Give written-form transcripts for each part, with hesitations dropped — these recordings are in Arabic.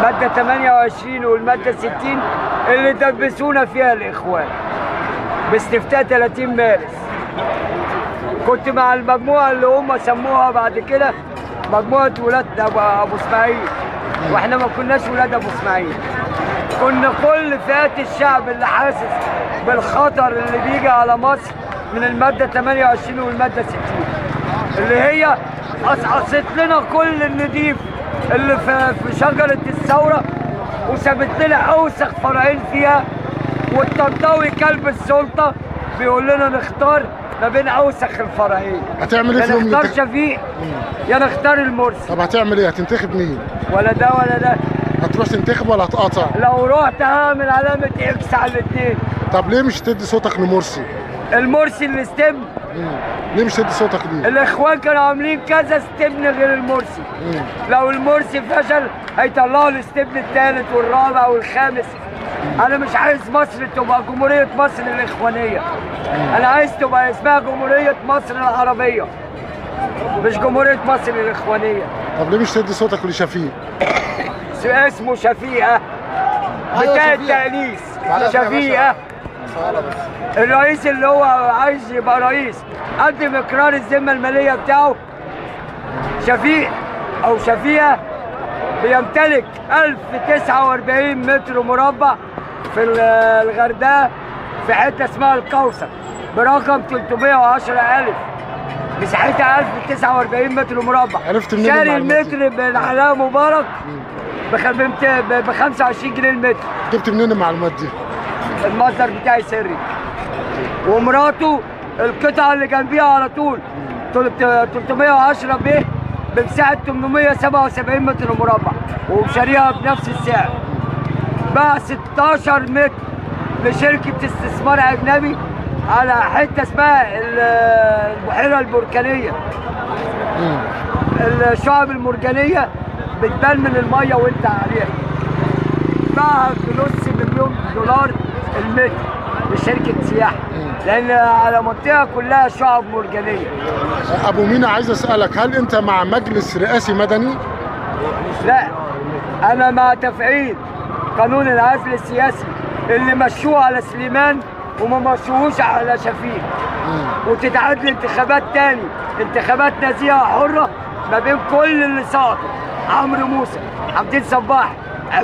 المادة 28 والمادة 60 اللي دبسونا فيها الإخوان باستفتاء 30 مارس. كنت مع المجموعة اللي هم سموها بعد كده مجموعة ولاد أبو إسماعيل، وإحنا ما كناش ولاد أبو إسماعيل. كنا كل فئات الشعب اللي حاسس بالخطر اللي بيجي على مصر من المادة 28 والمادة 60 اللي هي قصقصت لنا كل النضيف اللي في شجرة الثورة وسابت لنا أوسخ فرعين فيها. والطنطاوي كلب السلطة بيقول لنا نختار ما بين أوسخ الفرعين. هتعمل ايه في يوم نختار شفيق يا نختار المرسي. طب هتعمل ايه؟ هتنتخب مين؟ ولا ده ولا ده. هتروح تنتخب ولا هتقاطع؟ لو رحت هعمل علامة اكس على الاثنين. طب ليه مش تدي صوتك لمرسي؟ المرسي اللي استبن. ليه مش تدي صوتك ليه؟ الاخوان كانوا عاملين كذا استبن غير المرسي. لو المرسي فشل هيطلعوا الاستبن الثالث والرابع والخامس. انا مش عايز مصر تبقى جمهورية مصر الاخوانية. انا عايز تبقى اسمها جمهورية مصر العربية مش جمهورية مصر الاخوانية. طب ليه مش تدي صوتك لشفيق؟ اسمه شفيقة بتاع التأنيس. شفيقة الرئيس اللي هو عايز يبقى رئيس قدم اقرار الذمة المالية بتاعه. شفيق او شفيقة بيمتلك 1049 متر مربع في الغردقة في حتة اسمها الكوثر برقم 310,000 مساحتها 1049 متر مربع. عرفت منين شاري المتر من علاء مبارك ب 25 جنيه المتر. جبت منين المعلومات دي؟ المصدر بتاعي سري. ومراته القطعة اللي جنبيها على طول 310 ب بمساحة 877 متر مربع وشاريها بنفس السعر. باع 16 متر لشركة استثمار أجنبي على حتة اسمها البحيرة البركانية. الشعب المرجانية بتبان من المية وانت عليها. باعها بنص مليون دولار المتر لشركة سياحة لأن على منطقة كلها شعب مرجانية. أبو مينا عايز أسألك، هل أنت مع مجلس رئاسي مدني؟ لا، أنا مع تفعيل قانون العزل السياسي اللي مشوه على سليمان وما مشوهوش على شفيق. وتتعاد انتخابات تاني، انتخابات نزيهة حرة ما بين كل اللي سقطوا. عمرو موسى، عبدين صباح،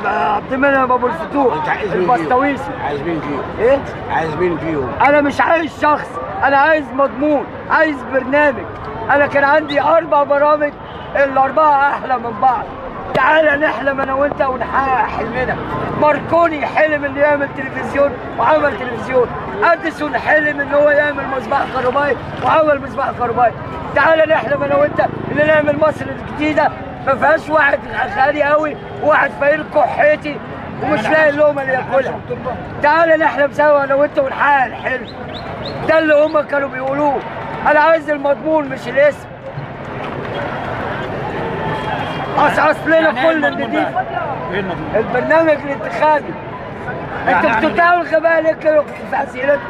عبد المنعم ابو الفتوح، البسطويسي. عايز مين فيهم؟ ايه؟ عايز مين فيهم؟ انا مش عايز شخص، انا عايز مضمون، عايز برنامج. انا كان عندي 4 برامج، ال4 احلى من بعض. تعالى نحلم انا وانت ونحقق حلمنا. ماركوني حلم انه يعمل تلفزيون وعمل تلفزيون. اديسون حلم ان هو يعمل مصباح كهربائي وعمل مصباح كهربائي. تعالى نحلم انا وانت ان نعمل مصر الجديده ما فيهاش واحد غالي قوي وواحد فقير كحيتي ومش لاقي اللقمه اللي ياكلها. تعالى نحلم سوا انا وانت ونحقق الحلم. ده اللي هم كانوا بيقولوه. انا عايز المضمون مش الاسم. قصقص لنا كل النضيف. البرنامج الانتخابي. انتوا بتتعبوا الغباء ليه كده في اسئلتكم؟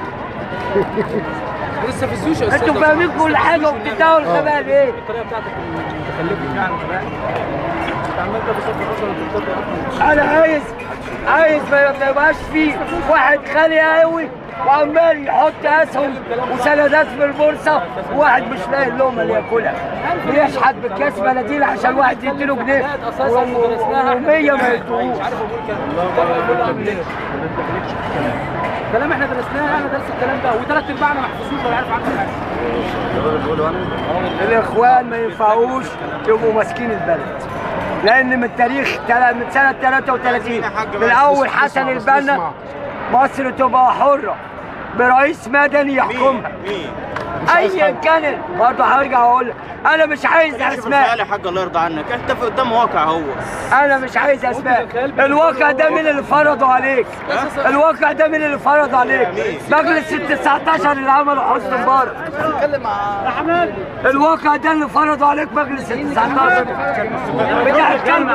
لسه في السوشي يا استاذ. انتوا فاهمين كل حاجه وبتتعبوا الغباء ليه؟ الطريقه بتاعتك تخليكم يعني غباء. انت عمال بتصدق انا عايز ما يبقاش فيه واحد غالي قوي وعمال يحط اسهم وسندات في البورصه وواحد مش لاقي اللقمه اللي ياكلها. بيشحت بالكاس مناديل عشان واحد يديله جنيه و100 ما يدوهوش. كلام احنا درسناه، انا درست الكلام ده وثلاث ارباعنا ما حفظوش ولا عارف عنه حاجه. الاخوان ما ينفعوش يبقوا ماسكين البلد لان من سنه 33 من اول حسن البنا مصر تبقى حره برئيس مدني يحكمها ايا كان. برضه هرجع واقول لك انا مش عايز اسماء. يا حاج الله يرضى عنك، انت في قدام واقع اهو. انا مش عايز اسماء. الواقع ده مين اللي فرضه عليك؟ الواقع ده مين اللي فرضه عليك؟ مجلس ال 19 اللي عمله حسني مبارك. الواقع ده اللي فرضه عليك مجلس ال 19 بتاع الكلب.